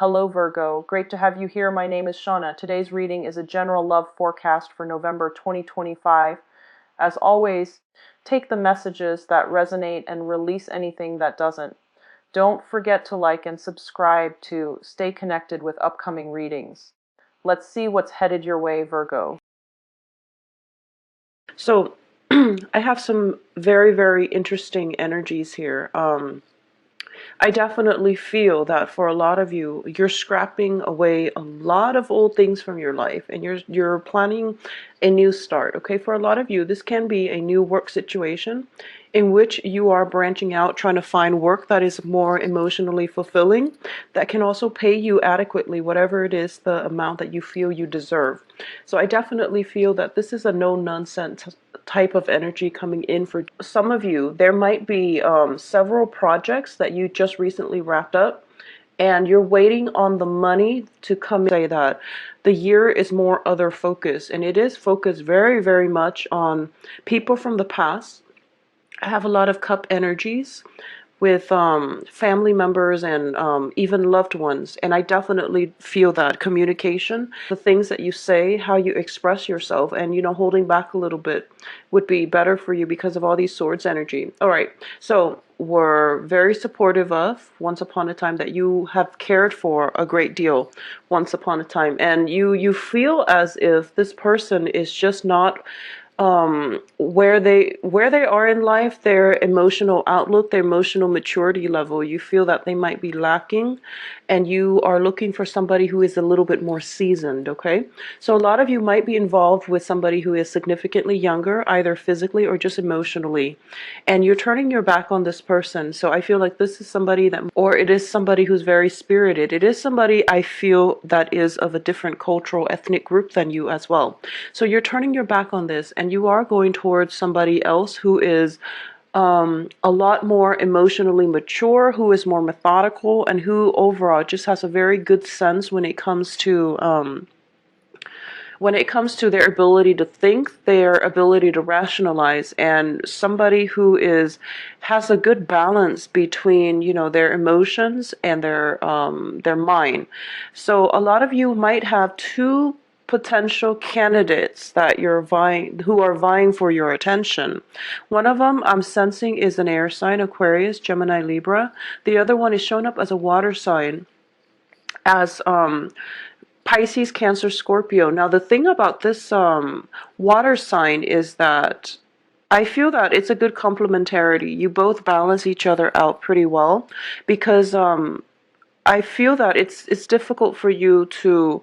Hello Virgo, great to have you here. My name is Shauna. Today's reading is a general love forecast for November 2025. As always, take the messages that resonate and release anything that doesn't. Don't forget to like and subscribe to stay connected with upcoming readings. Let's see what's headed your way, Virgo. So I have some very, very interesting energies here. I definitely feel that for a lot of you, you're scrapping away a lot of old things from your life and you're planning a new start. Okay, for a lot of you, this can be a new work situation in which you are branching out, trying to find work that is more emotionally fulfilling, that can also pay you adequately, whatever it is, the amount that you feel you deserve. So I definitely feel that this is a no-nonsense type of energy coming in for some of you. There might be several projects that you just recently wrapped up and you're waiting on the money to come in. Say that the year is more other focus, and it is focused very, very much on people from the past. I have a lot of cup energies with family members and even loved ones. And I definitely feel that communication, the things that you say, how you express yourself, and, you know, holding back a little bit would be better for you because of all these swords energy. All right. So we're very supportive of once upon a time, that you have cared for a great deal once upon a time. And you feel as if this person is just not where they are in life, their emotional outlook, their emotional maturity level. You feel that they might be lacking, and you are looking for somebody who is a little bit more seasoned. Okay, so a lot of you might be involved with somebody who is significantly younger, either physically or just emotionally, and you're turning your back on this person. So I feel like this is somebody that, or it is somebody who's very spirited. It is somebody, I feel, that is of a different cultural ethnic group than you as well. So you're turning your back on this, and you are going towards somebody else who is a lot more emotionally mature, who is more methodical, and who overall just has a very good sense when it comes to their ability to think, their ability to rationalize, and somebody who has a good balance between, you know, their emotions and their mind. So a lot of you might have two potential candidates that who are vying for your attention. One of them I'm sensing is an air sign, Aquarius, Gemini, Libra. The other one is showing up as a water sign, as Pisces, Cancer, Scorpio. Now the thing about this water sign is that I feel that it's a good complementarity. You both balance each other out pretty well, because I feel that it's difficult for you to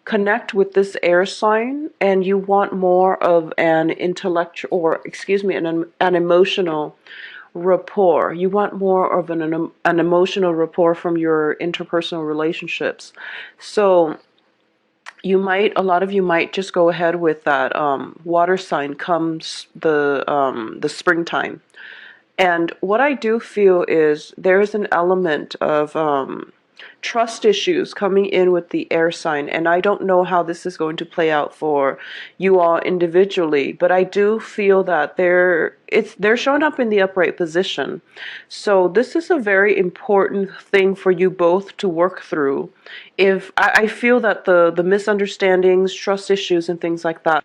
connect with this air sign, and you want more of an intellectual, or excuse me, an emotional rapport. You want more of an emotional rapport from your interpersonal relationships. So a lot of you might just go ahead with that water sign comes the springtime. And what I do feel is there's an element of trust issues coming in with the air sign, and I don't know how this is going to play out for you all individually, but I do feel that they're showing up in the upright position. So this is a very important thing for you both to work through. If I feel that the misunderstandings, trust issues, and things like that,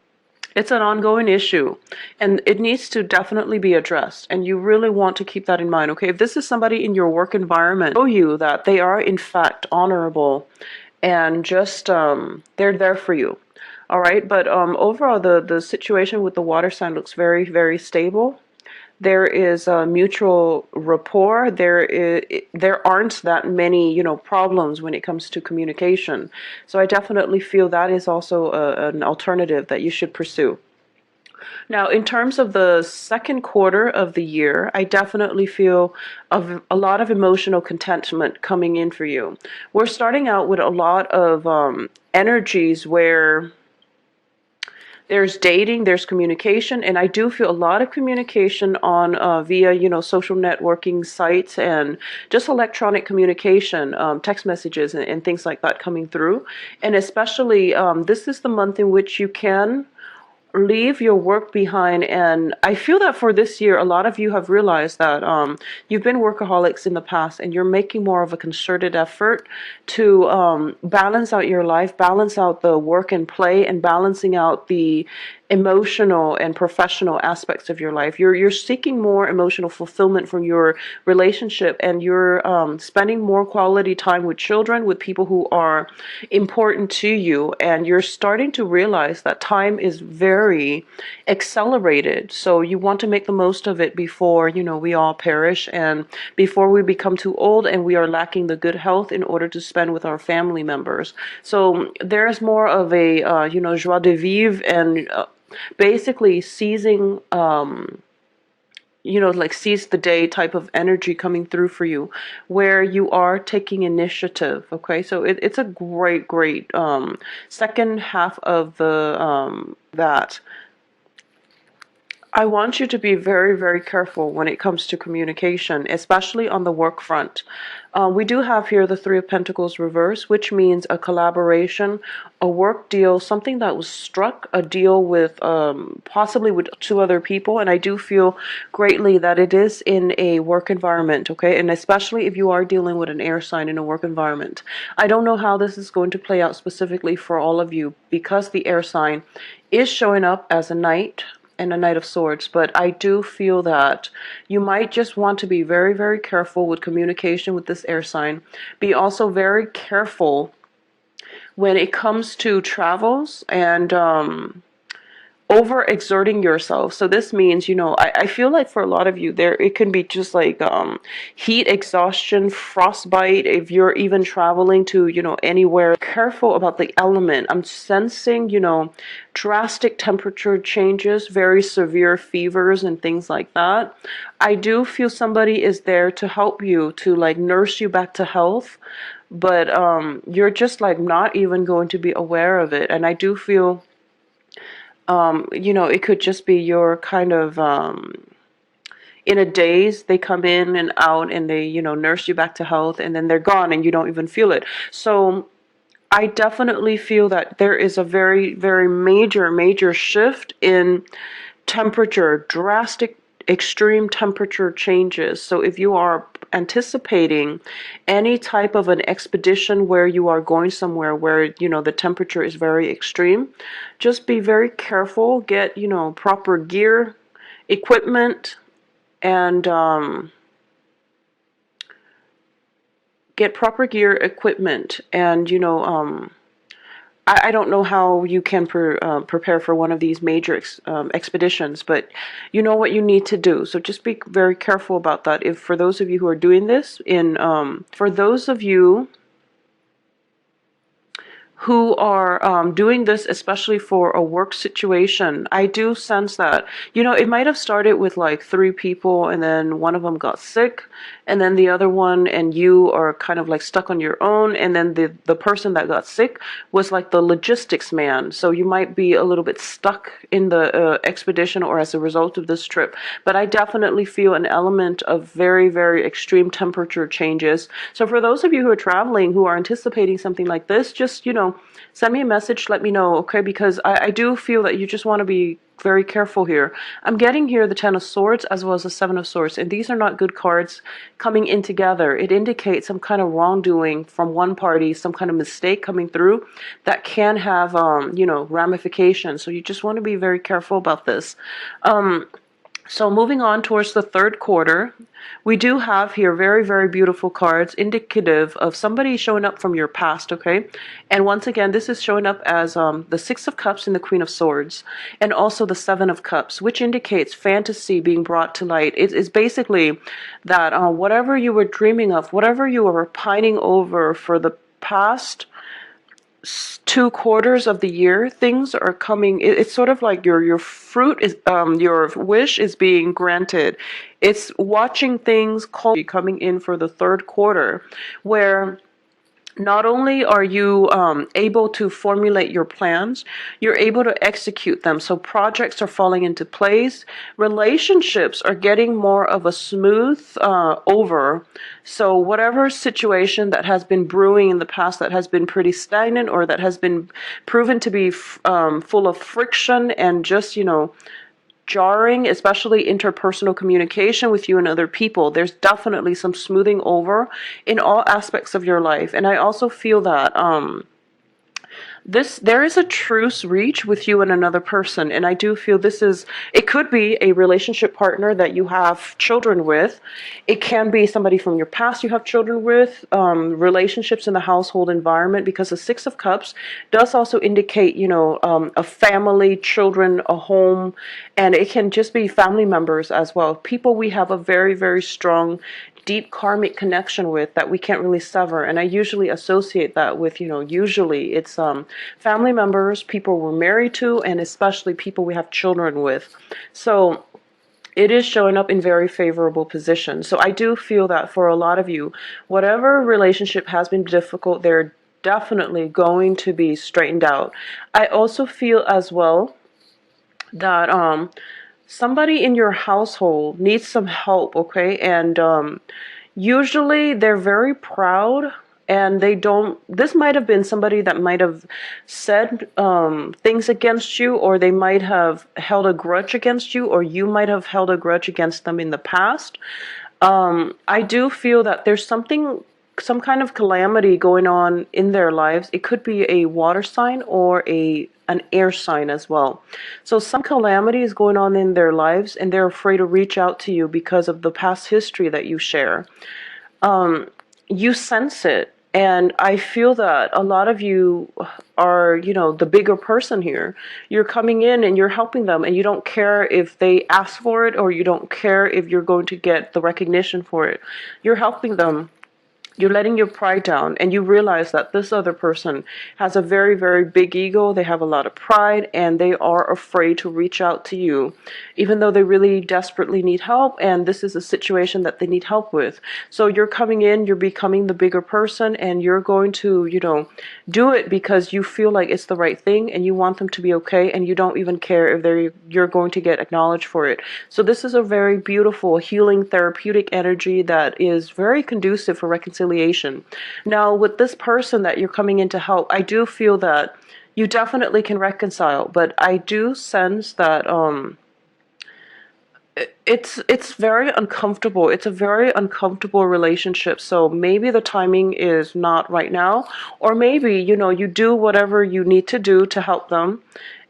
it's an ongoing issue, and it needs to definitely be addressed, and you really want to keep that in mind. Okay, if this is somebody in your work environment, show you that they are in fact honorable, and just they're there for you. All right, but overall the situation with the water sign looks very, very stable. There is a mutual rapport. There aren't that many, you know, problems when it comes to communication. So I definitely feel that is also an alternative that you should pursue. Now, in terms of the second quarter of the year, I definitely feel a lot of emotional contentment coming in for you. We're starting out with a lot of energies where there's dating, there's communication, and I do feel a lot of communication on via, you know, social networking sites and just electronic communication, text messages and things like that coming through. And especially this is the month in which you can leave your work behind. And I feel that for this year, a lot of you have realized that you've been workaholics in the past, and you're making more of a concerted effort to balance out your life, balance out the work and play, and balancing out the emotional and professional aspects of your life. You're seeking more emotional fulfillment from your relationship, and you're spending more quality time with children, with people who are important to you, and you're starting to realize that time is very accelerated. So you want to make the most of it before, we all perish, and before we become too old and we are lacking the good health in order to spend with our family members. So there's more of a joie de vivre, and basically seizing like seize the day type of energy coming through for you, where you are taking initiative. Okay, so it's a great second half of the that. I want you to be very, very careful when it comes to communication, especially on the work front. We do have here the Three of Pentacles reverse, which means a collaboration, a work deal, something that was struck, a deal with possibly with two other people. And I do feel greatly that it is in a work environment, okay? And especially if you are dealing with an air sign in a work environment. I don't know how this is going to play out specifically for all of you, because the air sign is showing up as a knight and a Knight of Swords, but I do feel that you might just want to be very, very careful with communication with this air sign. Be also very careful when it comes to travels and overexerting yourself. So this means, I feel like for a lot of you there, it can be just like heat exhaustion, frostbite, if you're even traveling to, anywhere. Careful about the element. I'm sensing, drastic temperature changes, very severe fevers and things like that. I do feel somebody is there to help you, to like nurse you back to health, but you're just like not even going to be aware of it. And I do feel it could just be your kind of in a daze. They come in and out, and they, nurse you back to health, and then they're gone and you don't even feel it. So I definitely feel that there is a very, very major shift in temperature, drastic, extreme temperature changes. So if you are anticipating any type of an expedition where you are going somewhere where, the temperature is very extreme, just be very careful. Get, proper gear, equipment, and get proper gear, equipment, and, I don't know how you can prepare for one of these major expeditions, but you know what you need to do. So just be very careful about that. If for those of you who are doing this, for those of you who are doing this, especially for a work situation, I do sense that, it might have started with like 3 people, and then one of them got sick, and then the other one and you are kind of like stuck on your own, and then the person that got sick was like the logistics man. So you might be a little bit stuck in the expedition, or as a result of this trip. But I definitely feel an element of very, very extreme temperature changes. So for those of you who are traveling, who are anticipating something like this, just, send me a message, let me know, okay? Because I do feel that you just want to be very careful here. I'm getting here the Ten of Swords as well as the Seven of Swords, and these are not good cards coming in together. It indicates some kind of wrongdoing from one party, some kind of mistake coming through that can have, ramifications. So you just want to be very careful about this. So moving on towards the third quarter, we do have here very, very beautiful cards indicative of somebody showing up from your past, okay? And once again, this is showing up as the Six of Cups and the Queen of Swords, and also the Seven of Cups, which indicates fantasy being brought to light. It's basically that whatever you were dreaming of, whatever you were pining over for the past 2 quarters of the year, things are coming. It's sort of like your fruit is your wish is being granted. It's watching things coming in for the third quarter, where not only are you able to formulate your plans, you're able to execute them. So projects are falling into place. Relationships are getting more of a smooth over. So whatever situation that has been brewing in the past that has been pretty stagnant, or that has been proven to be full of friction and just, jarring, especially interpersonal communication with you and other people, there's definitely some smoothing over in all aspects of your life. And I also feel that there is a truce reach with you and another person, and I do feel it could be a relationship partner that you have children with. It can be somebody from your past you have children with. Relationships in the household environment, because the Six of Cups does also indicate, a family, children, a home, and it can just be family members as well, people we have a very, very strong, deep karmic connection with that we can't really sever. And I usually associate that with, usually it's family members, people we're married to, and especially people we have children with. So it is showing up in very favorable positions. So I do feel that for a lot of you, whatever relationship has been difficult, they're definitely going to be straightened out. I also feel as well that somebody in your household needs some help, okay? And usually they're very proud, and they don't, this might have been somebody that might have said things against you, or they might have held a grudge against you, or you might have held a grudge against them in the past. I do feel that there's some kind of calamity going on in their lives. It could be a water sign or an air sign as well. So some calamity is going on in their lives, and they're afraid to reach out to you because of the past history that you share. You sense it. And I feel that a lot of you are, the bigger person here. You're coming in and you're helping them, and you don't care if they ask for it, or you don't care if you're going to get the recognition for it. You're helping them. You're letting your pride down, and you realize that this other person has a very, very big ego. They have a lot of pride, and they are afraid to reach out to you, even though they really desperately need help, and this is a situation that they need help with. So you're coming in, you're becoming the bigger person, and you're going to, do it because you feel like it's the right thing, and you want them to be okay, and you don't even care if you're going to get acknowledged for it. So this is a very beautiful, healing, therapeutic energy that is very conducive for reconciliation. Now, with this person that you're coming in to help, I do feel that you definitely can reconcile, but I do sense that it's very uncomfortable. It's a very uncomfortable relationship. So maybe the timing is not right now, or maybe, you do whatever you need to do to help them,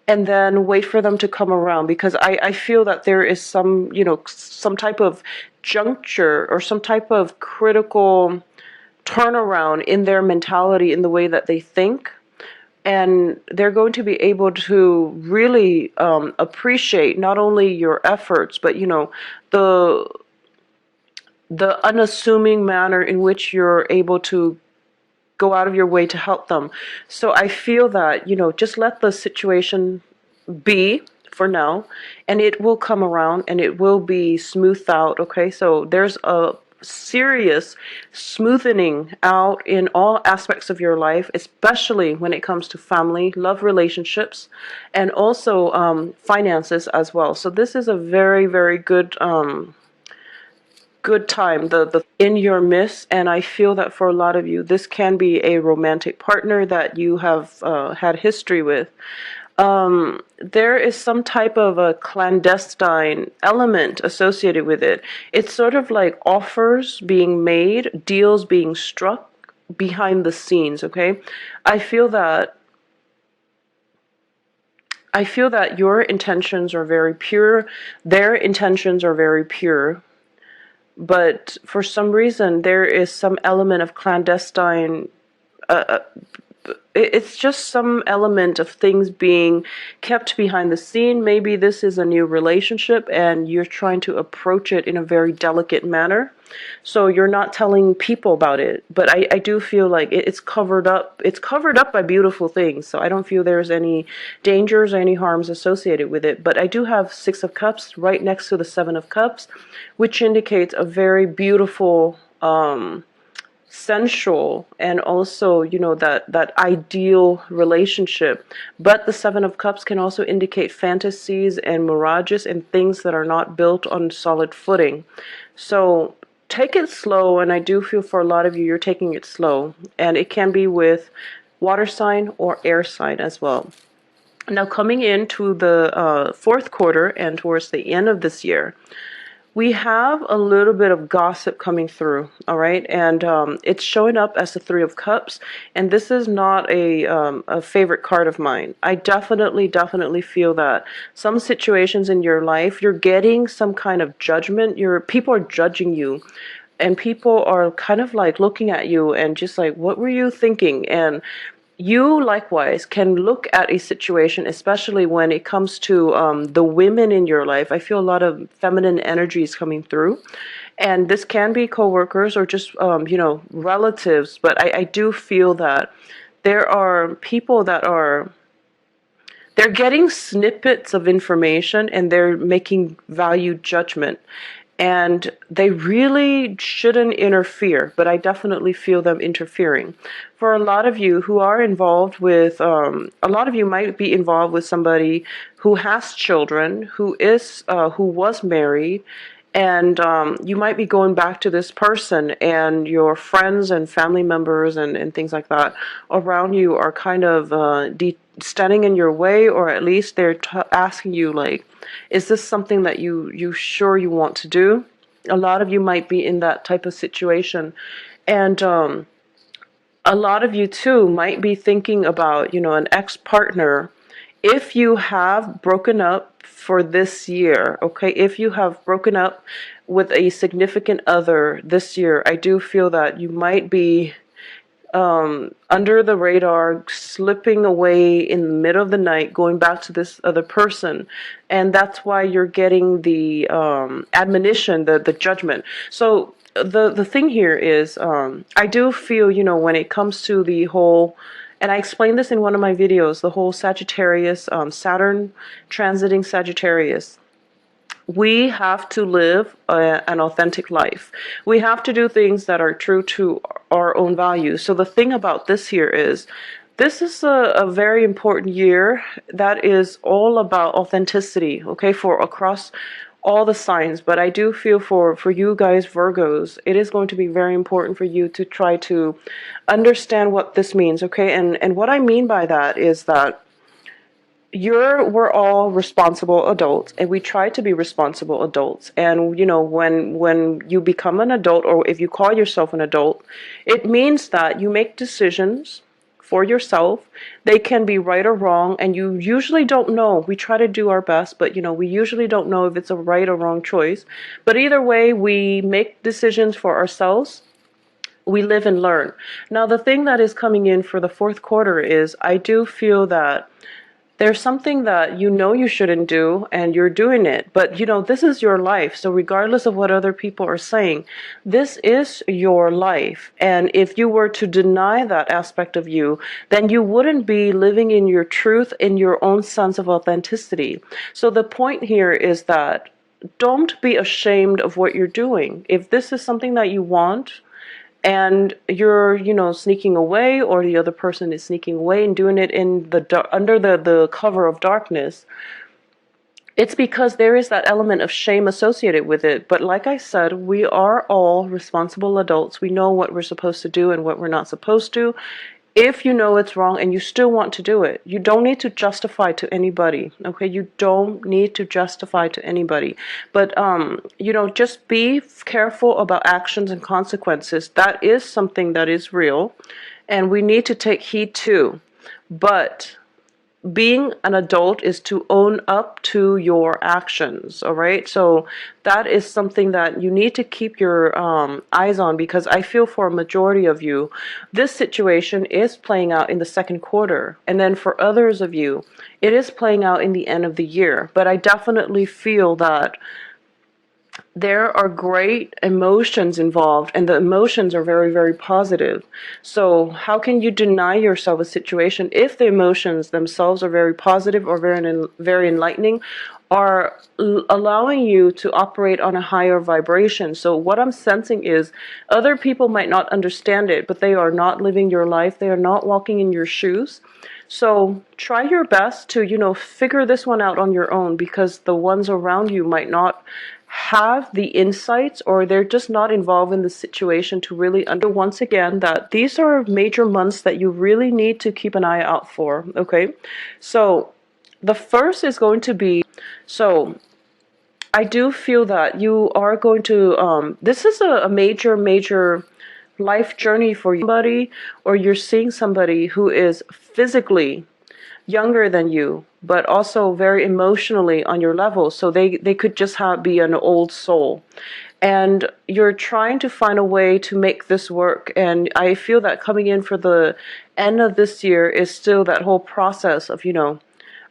and then wait for them to come around, because I feel that there is some type of juncture or some type of critical turnaround in their mentality, in the way that they think, and they're going to be able to really appreciate not only your efforts, but the unassuming manner in which you're able to go out of your way to help them. So I feel that, just let the situation be for now, and it will come around, and it will be smoothed out, okay? So there's a serious smoothing out in all aspects of your life, especially when it comes to family, love relationships, and also finances as well. So this is a very, very good time, the in your midst. And I feel that for a lot of you, this can be a romantic partner that you have had history with. There is some type of a clandestine element associated with it. It's sort of like offers being made, deals being struck behind the scenes, okay? I feel that your intentions are very pure, their intentions are very pure, but for some reason there is some element of clandestine, it's just some element of things being kept behind the scene. Maybe this is a new relationship and you're trying to approach it in a very delicate manner. So you're not telling people about it. But I do feel like it's covered up. It's covered up by beautiful things. So I don't feel there's any dangers or any harms associated with it. But I do have Six of Cups right next to the Seven of Cups, which indicates a very beautiful sensual and also, that ideal relationship. But the Seven of Cups can also indicate fantasies and mirages and things that are not built on solid footing. So take it slow, and I do feel for a lot of you, you're taking it slow, and it can be with water sign or air sign as well. Now, coming into the fourth quarter and towards the end of this year, we have a little bit of gossip coming through, all right? And it's showing up as the Three of Cups, and this is not a favorite card of mine. I definitely feel that some situations in your life, you're getting some kind of judgment. People are judging you, and people are kind of like looking at you and just like, what were you thinking? And you likewise can look at a situation, especially when it comes to the women in your life. I feel a lot of feminine energies coming through, and this can be coworkers or just relatives. But I do feel that there are people that they're getting snippets of information and they're making value judgment. And they really shouldn't interfere, but I definitely feel them interfering. For a lot of you who are involved with, a lot of you might be involved with somebody who has children, who was married, and you might be going back to this person, and your friends and family members and things like that around you are kind of standing in your way, or at least they're asking you, like, is this something that you sure you want to do? A lot of you might be in that type of situation. And a lot of you too might be thinking about, an ex-partner. If you have broken up for this year, okay, if you have broken up with a significant other this year, I do feel that you might be under the radar, slipping away in the middle of the night, going back to this other person. And that's why you're getting the admonition, the judgment. So the thing here is, I do feel, when it comes to the whole, and I explained this in one of my videos, the whole Sagittarius, Saturn transiting Sagittarius. We have to live an authentic life. We have to do things that are true to our own values. So the thing about this here is, this is a very important year that is all about authenticity, okay, for across all the signs. But I do feel for you guys, Virgos, it is going to be very important for you to try to understand what this means, okay? And what I mean by that is that we're all responsible adults, and we try to be responsible adults. And when you become an adult, or if you call yourself an adult, it means that you make decisions for yourself. They can be right or wrong, and you usually don't know. We try to do our best, but we usually don't know if it's a right or wrong choice. But either way, we make decisions for ourselves. We live and learn. Now, the thing that is coming in for the fourth quarter is, I do feel that there's something that you shouldn't do, and you're doing it. But this is your life. So regardless of what other people are saying, this is your life. And if you were to deny that aspect of you, then you wouldn't be living in your truth, in your own sense of authenticity. So the point here is that don't be ashamed of what you're doing. If this is something that you want, and you're sneaking away, or the other person is sneaking away and doing it in under the cover of darkness, it's because there is that element of shame associated with it. But like I said, we are all responsible adults. We know what we're supposed to do and what we're not supposed to. If you know it's wrong and you still want to do it, you don't need to justify to anybody, okay? You don't need to justify to anybody. But, just be careful about actions and consequences. That is something that is real, and we need to take heed to. But being an adult is to own up to your actions, all right? So that is something that you need to keep your eyes on, because I feel for a majority of you, this situation is playing out in the second quarter. And then for others of you, it is playing out in the end of the year. But I definitely feel that there are great emotions involved, and the emotions are very, very positive. So how can you deny yourself a situation if the emotions themselves are very positive or very enlightening, are allowing you to operate on a higher vibration? So what I'm sensing is other people might not understand it, but they are not living your life. They are not walking in your shoes. So try your best to, figure this one out on your own, because the ones around you might not have the insights, or they're just not involved in the situation to really under once again that these are major months that you really need to keep an eye out for. Okay, so the first is going to be, so I do feel that you are going to this is a major life journey for you. Somebody, or you're seeing somebody who is physically younger than you, but also very emotionally on your level. So they could just be an old soul. And you're trying to find a way to make this work. And I feel that coming in for the end of this year is still that whole process of,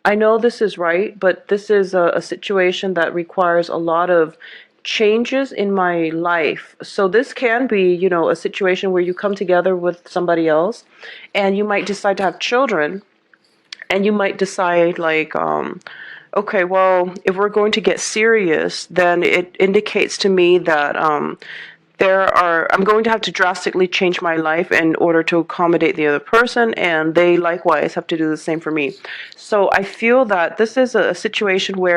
I know this is right, but this is a situation that requires a lot of changes in my life. So this can be, a situation where you come together with somebody else and you might decide to have children, and you might decide like, okay, well, if we're going to get serious, then it indicates to me that I'm going to have to drastically change my life in order to accommodate the other person, and they likewise have to do the same for me. So I feel that this is a situation where